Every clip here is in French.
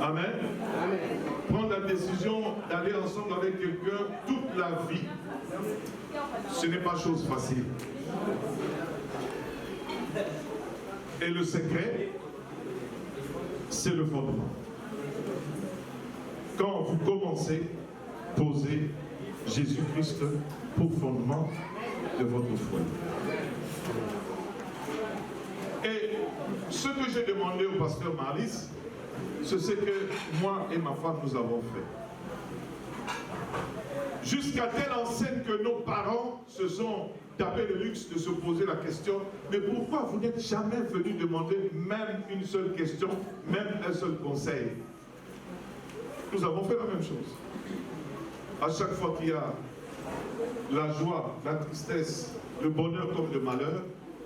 Amen. Prendre la décision d'aller ensemble avec quelqu'un toute la vie, ce n'est pas chose facile. Et le secret, c'est le fondement. Quand vous commencez, posez Jésus-Christ pour fondement de votre foi. Et ce que j'ai demandé au pasteur Marlis, c'est ce que moi et ma femme nous avons fait. Jusqu'à telle enseigne que nos parents se sont tapés le luxe de se poser la question, mais pourquoi vous n'êtes jamais venu demander même une seule question, même un seul conseil? Nous avons fait la même chose. À chaque fois qu'il y a la joie, la tristesse, le bonheur comme le malheur,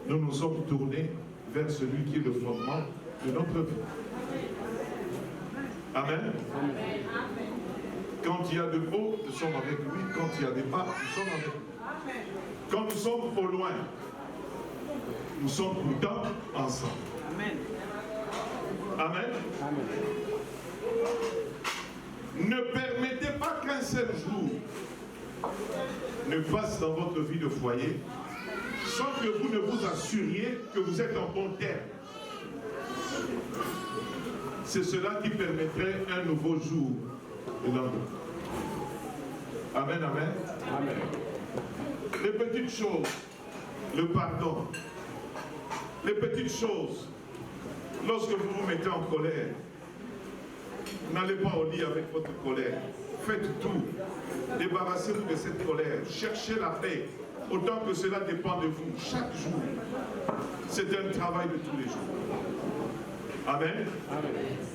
nous nous sommes tournés vers celui qui est le fondement de notre vie. Amen. Quand il y a de haut, nous sommes avec lui. Quand il y a des bas, nous sommes avec lui. Quand nous sommes au loin, nous sommes tout le temps ensemble. Amen. Amen. Ne permettez pas qu'un seul jour ne passe dans votre vie de foyer sans que vous ne vous assuriez que vous êtes en bon terme. C'est cela qui permettrait un nouveau jour de l'amour. Amen, amen. Amen. Les petites choses, le pardon, les petites choses, lorsque vous vous mettez en colère, n'allez pas au lit avec votre colère. Faites tout. Débarrassez-vous de cette colère. Cherchez la paix, autant que cela dépend de vous, chaque jour. C'est un travail de tous les jours. Amen. Amen.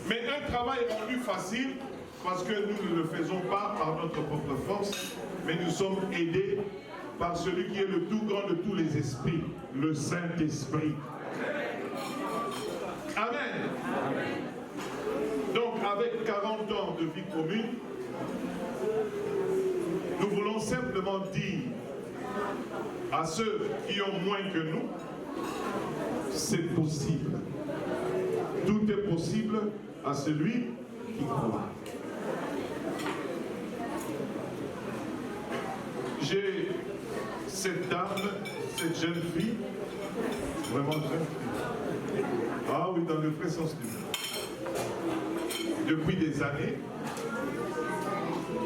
Mais un travail rendu facile, parce que nous ne le faisons pas par notre propre force, mais nous sommes aidés par celui qui est le tout grand de tous les esprits, le Saint-Esprit. Amen. Amen. Donc, avec 40 ans de vie commune, nous voulons simplement dire à ceux qui ont moins que nous, c'est possible. Tout est possible à celui qui croit. J'ai cette dame, cette jeune fille, vraiment jeune fille. Ah oui, dans le vrai sens du mot. Depuis des années.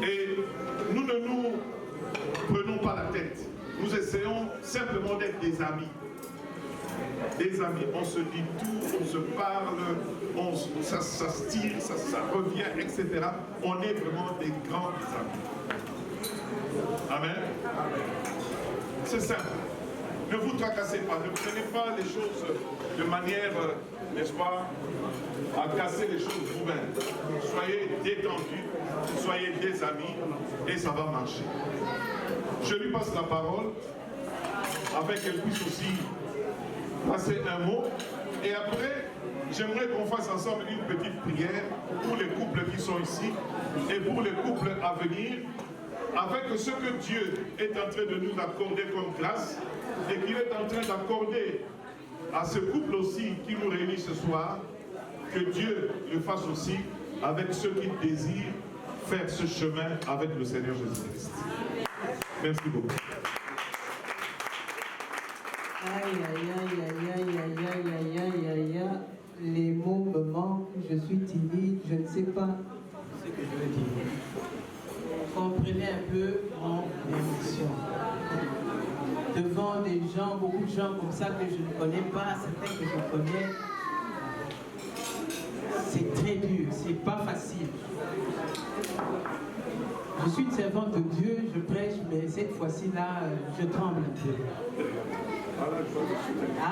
Et nous ne nous prenons pas la tête. Nous essayons simplement d'être des amis. Des amis, on se dit tout, on se parle, ça se tire, ça revient, etc. On est vraiment des grands amis. Amen. C'est simple. Ne vous tracassez pas, ne prenez pas les choses de manière, n'est-ce pas, à casser les choses vous-même. Soyez détendus, soyez des amis et ça va marcher. Je lui passe la parole afin qu'elle puisse aussi passer un mot et après j'aimerais qu'on fasse ensemble une petite prière pour les couples qui sont ici et pour les couples à venir afin que ce que Dieu est en train de nous accorder comme grâce et qu'il est en train d'accorder à ce couple aussi qui nous réunit ce soir, que Dieu le fasse aussi avec ceux qui désirent faire ce chemin avec le Seigneur Jésus-Christ. Merci beaucoup. Aïe, aïe, aïe, aïe, aïe, aïe, aïe, aïe, aïe, aïe, les mots me manquent, je suis timide, je ne sais pas ce que je veux dire. Comprenez un peu mon émotion. Devant des gens, beaucoup de gens comme ça que je ne connais pas, certains que je connais, c'est très dur, c'est pas facile. Je suis une servante de Dieu, je prêche, mais cette fois-ci-là, je tremble un peu.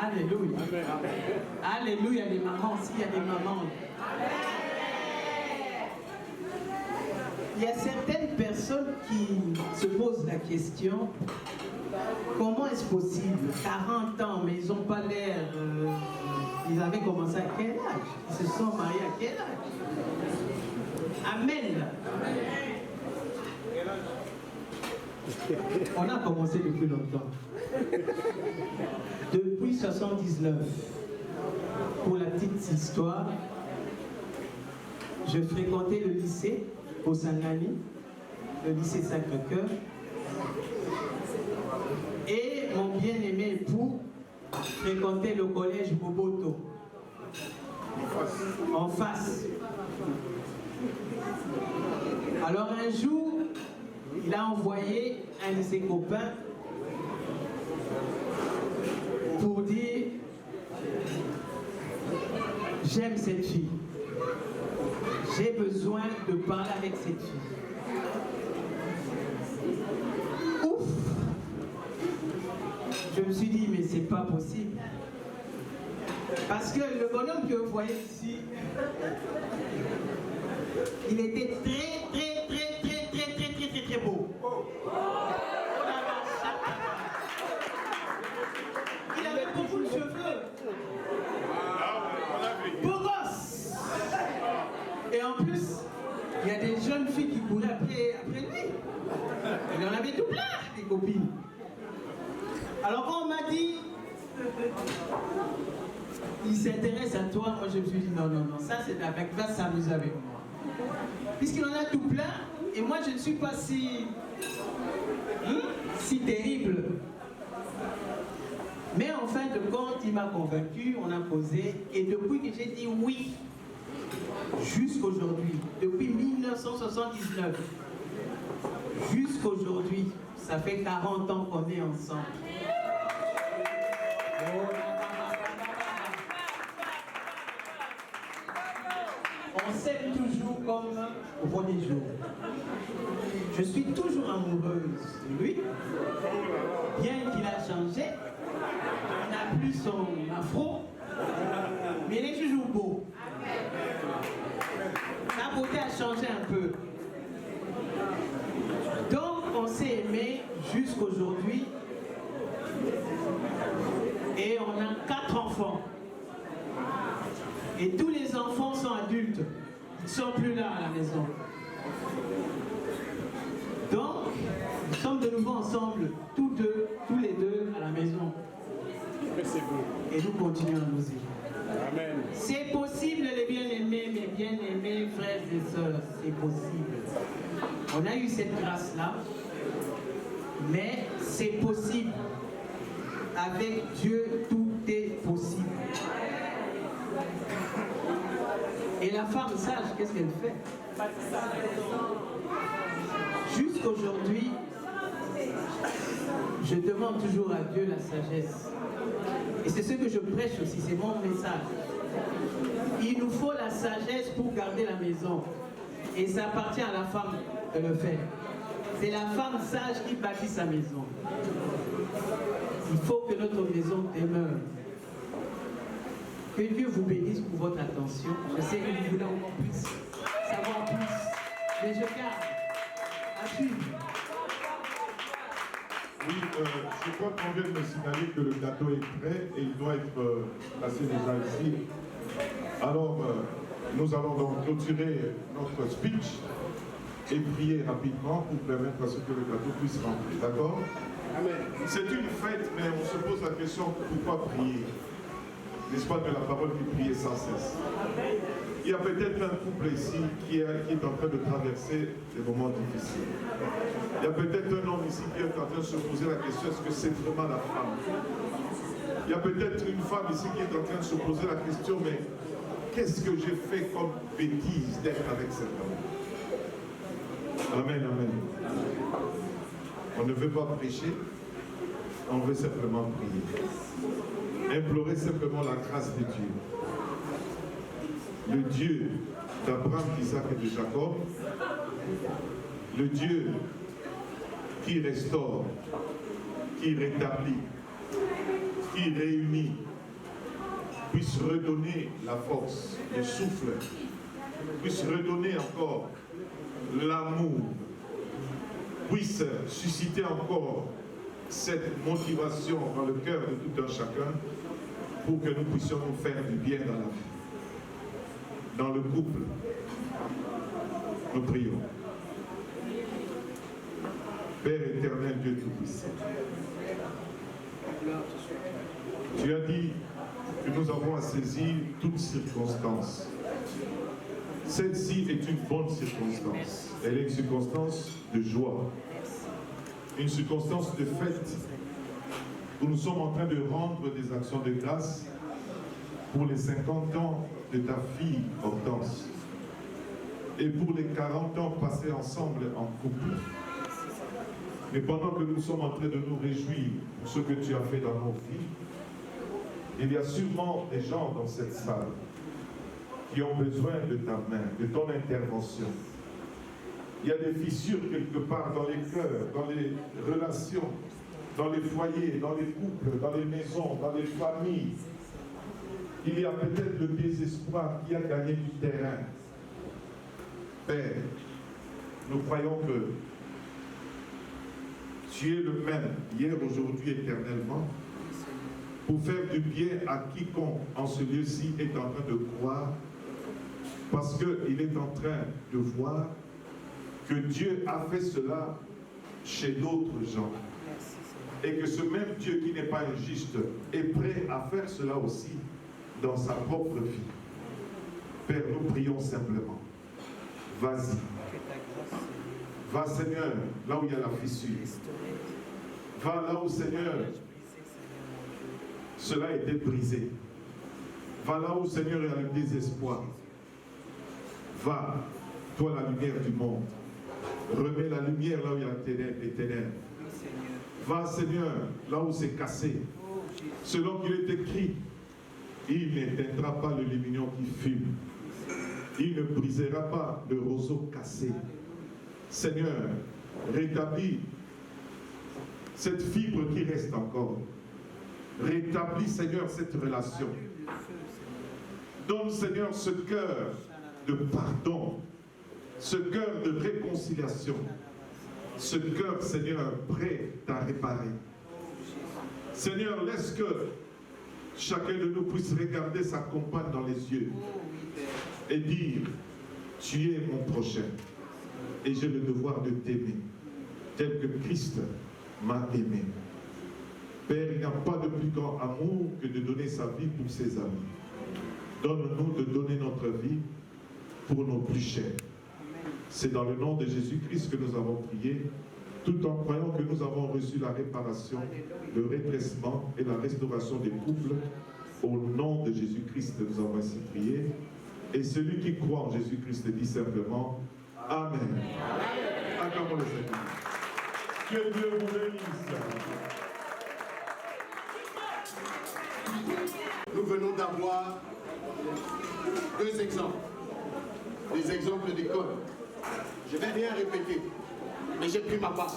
Alléluia. Alléluia, les mamans, s'il y a des mamans. Il y a certaines personnes qui se posent la question, comment est-ce possible? 40 ans, mais ils n'ont pas l'air... ils avaient commencé à quel âge? Ils se sont mariés à quel âge? Amen. On a commencé depuis longtemps. Depuis 79. Pour la petite histoire, je fréquentais le lycée au Sangani, le lycée Sacré-Cœur. Et mon bien-aimé époux fréquentait le collège Boboto. En face. Alors un jour, il a envoyé un de ses copains pour dire « J'aime cette fille. J'ai besoin de parler avec cette fille. » Ouf! Je me suis dit, mais c'est pas possible. Parce que le bonhomme que vous voyez ici, il était très beau. Il avait beaucoup de cheveux. Beau gosse. Et en plus, il y a des jeunes filles qui couraient après lui. Il en avait tout plein, des copines. Alors quand on m'a dit, il s'intéresse à toi, moi je me suis dit non, ça c'est avec, va s'amuser avec moi. Puisqu'il en a tout plein, et moi je ne suis pas si terrible. Mais en fin de compte, il m'a convaincu, on a causé, et depuis que j'ai dit oui, jusqu'aujourd'hui, depuis 1979, jusqu'aujourd'hui, ça fait 40 ans qu'on est ensemble. On s'aime toujours comme au premier jour. Je suis toujours amoureuse de lui, bien qu'il a changé. Il n'a plus son afro, mais il est toujours beau. Sa beauté a changé un peu. Donc on s'est aimé jusqu'aujourd'hui et on a 4 enfants. Et tous les enfants sont adultes. Ils ne sont plus là à la maison. Donc, nous sommes de nouveau ensemble, tous les deux à la maison. Et nous continuons à nous aimer. Amen. C'est possible, les bien-aimés, mes bien-aimés, frères et sœurs, c'est possible. On a eu cette grâce-là, mais c'est possible. Avec Dieu, tout est possible. Et la femme sage, qu'est-ce qu'elle fait? Jusqu'aujourd'hui, je demande toujours à Dieu la sagesse. Et c'est ce que je prêche aussi, c'est mon message. Il nous faut la sagesse pour garder la maison. Et ça appartient à la femme de le faire. C'est la femme sage qui bâtit sa maison. Il faut que notre maison demeure. Que Dieu vous bénisse pour votre attention. Je sais que vous voulez encore plus, savoir plus. Mais je garde. À suivre. Oui, je crois qu'on vient de me signaler que le gâteau est prêt et il doit être placé déjà ici. Alors, nous allons donc clôturer notre speech et prier rapidement pour permettre à ce que le gâteau puisse rentrer. D'accord? Amen. C'est une fête, mais on se pose la question, pourquoi prier? N'est-ce pas que la parole dit prier sans cesse? Il y a peut-être un couple ici qui est en train de traverser des moments difficiles. Il y a peut-être un homme ici qui est en train de se poser la question, est-ce que c'est vraiment la femme? Il y a peut-être une femme ici qui est en train de se poser la question, mais qu'est-ce que j'ai fait comme bêtise d'être avec cet homme? Amen, amen. On ne veut pas prêcher, on veut simplement prier. Implorer simplement la grâce de Dieu. Le Dieu d'Abraham, d'Isaac et de Jacob, le Dieu qui restaure, qui rétablit, qui réunit, puisse redonner la force, le souffle, puisse redonner encore l'amour, puisse susciter encore cette motivation dans le cœur de tout un chacun pour que nous puissions nous faire du bien dans la vie. Dans le couple, nous prions. Père éternel, Dieu Tout-Puissant, tu as dit que nous avons à saisir toutes circonstances. Celle-ci est une bonne circonstance. Elle est une circonstance de joie. Une circonstance de fête où nous sommes en train de rendre des actions de grâce pour les 50 ans de ta fille Hortense et pour les 40 ans passés ensemble en couple. Mais pendant que nous sommes en train de nous réjouir pour ce que tu as fait dans nos vies, il y a sûrement des gens dans cette salle qui ont besoin de ta main, de ton intervention. Il y a des fissures quelque part dans les cœurs, dans les relations, dans les foyers, dans les couples, dans les maisons, dans les familles. Il y a peut-être le désespoir qui a gagné du terrain. Père, nous croyons que tu es le même, hier, aujourd'hui, éternellement, pour faire du bien à quiconque en ce lieu-ci est en train de croire, parce qu'il est en train de voir que Dieu a fait cela chez d'autres gens. Et que ce même Dieu qui n'est pas injuste est prêt à faire cela aussi dans sa propre vie. Père, nous prions simplement. Vas-y. Va, Seigneur, là où il y a la fissure. Va là où, Seigneur, cela a été brisé. Va là où, Seigneur, il y a le désespoir. Va, toi la lumière du monde. Remets la lumière là où il y a les ténèbres. Va, Seigneur, là où c'est cassé. Selon qu'il est écrit, il n'éteindra pas le lumignon qui fume. Il ne brisera pas le roseau cassé. Seigneur, rétablis cette fibre qui reste encore. Rétablis, Seigneur, cette relation. Donne, Seigneur, ce cœur de pardon, ce cœur de réconciliation, ce cœur, Seigneur, prêt à réparer. Seigneur, laisse que chacun de nous puisse regarder sa compagne dans les yeux et dire, tu es mon prochain et j'ai le devoir de t'aimer, tel que Christ m'a aimé. Père, il n'y a pas de plus grand amour que de donner sa vie pour ses amis. Donne-nous de donner notre vie pour nos plus chers. C'est dans le nom de Jésus-Christ que nous avons prié, tout en croyant que nous avons reçu la réparation, le redressement et la restauration des couples. Au nom de Jésus-Christ, nous avons ainsi prié. Et celui qui croit en Jésus-Christ dit simplement Amen. Acclamons le Seigneur. Que Dieu vous bénisse. Nous venons d'avoir deux exemples. Des exemples d'école. Je ne vais rien répéter, mais j'ai pris ma part.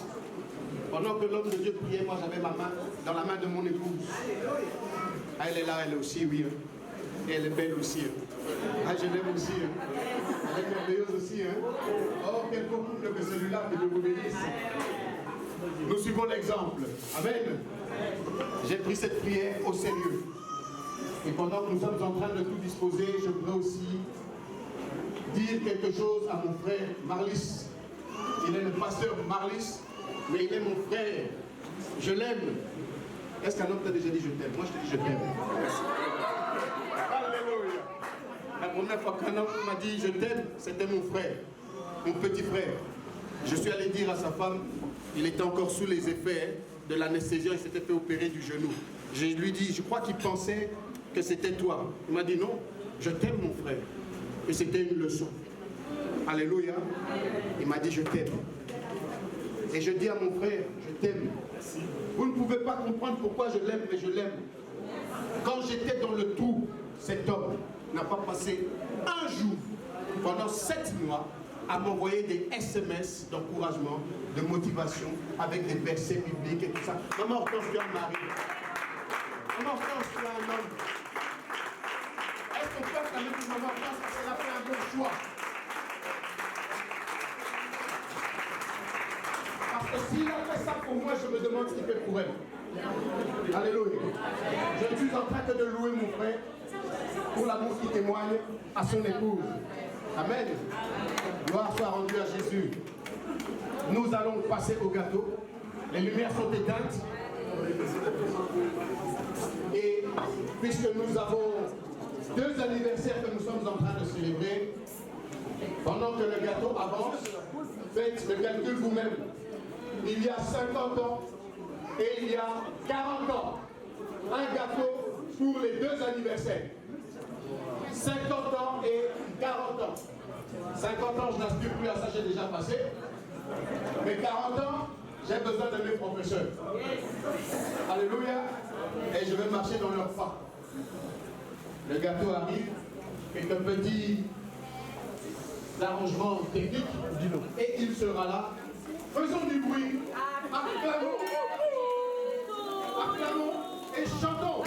Pendant que l'homme de Dieu priait, moi j'avais ma main dans la main de mon épouse. Ah, elle est là, elle est aussi, oui. Et elle est belle aussi. Ah, je l'aime aussi. Elle est merveilleuse aussi. Oh, quel beau couple que celui-là, que Dieu vous bénisse. Nous suivons l'exemple. Amen. J'ai pris cette prière au sérieux. Et pendant que nous sommes en train de tout disposer, je voudrais aussi dire quelque chose à mon frère Marlis. Il est le pasteur Marlis, mais il est mon frère. Je l'aime. Est-ce qu'un homme t'a déjà dit je t'aime? Moi je te dis je t'aime. Alléluia. La première fois qu'un homme m'a dit je t'aime, c'était mon frère, mon petit frère. Je suis allé dire à sa femme, il était encore sous les effets de l'anesthésie, il s'était fait opérer du genou. Je lui dis, je crois qu'il pensait que c'était toi. Il m'a dit non, je t'aime mon frère. Et c'était une leçon. Alléluia. Il m'a dit je t'aime. Et je dis à mon frère, je t'aime. Vous ne pouvez pas comprendre pourquoi je l'aime, mais je l'aime. Quand j'étais dans le trou, cet homme n'a pas passé un jour pendant 7 mois à m'envoyer des SMS d'encouragement, de motivation, avec des versets bibliques et tout ça. Maman Hortense, tu as un mari. Maman Hortense, tu as un homme. Est-ce qu'on peut acclamer pour Maman Hortense parce qu'elle a fait un bon choix? Parce que s'il a fait ça pour moi, je me demande ce qu'il fait pour elle. Alléluia. Je suis en train de louer mon frère pour l'amour qu'il témoigne à son épouse. Amen. Gloire soit rendue à Jésus. Nous allons passer au gâteau. Les lumières sont éteintes. Et puisque nous avons 2 anniversaires que nous sommes en train de célébrer, Pendant que le gâteau avance, faites le calcul vous-même. Il y a 50 ans et il y a 40 ans. Un gâteau pour les deux anniversaires. 50 ans et 40 ans. 50 ans, je n'aspire plus à ça, j'ai déjà passé. Mais 40 ans, j'ai besoin de mes professeurs. Alléluia. Et je vais marcher dans leur pas. Le gâteau arrive, quelques petits arrangements techniques, et il sera là. Faisons du bruit, acclamons, acclamons et chantons.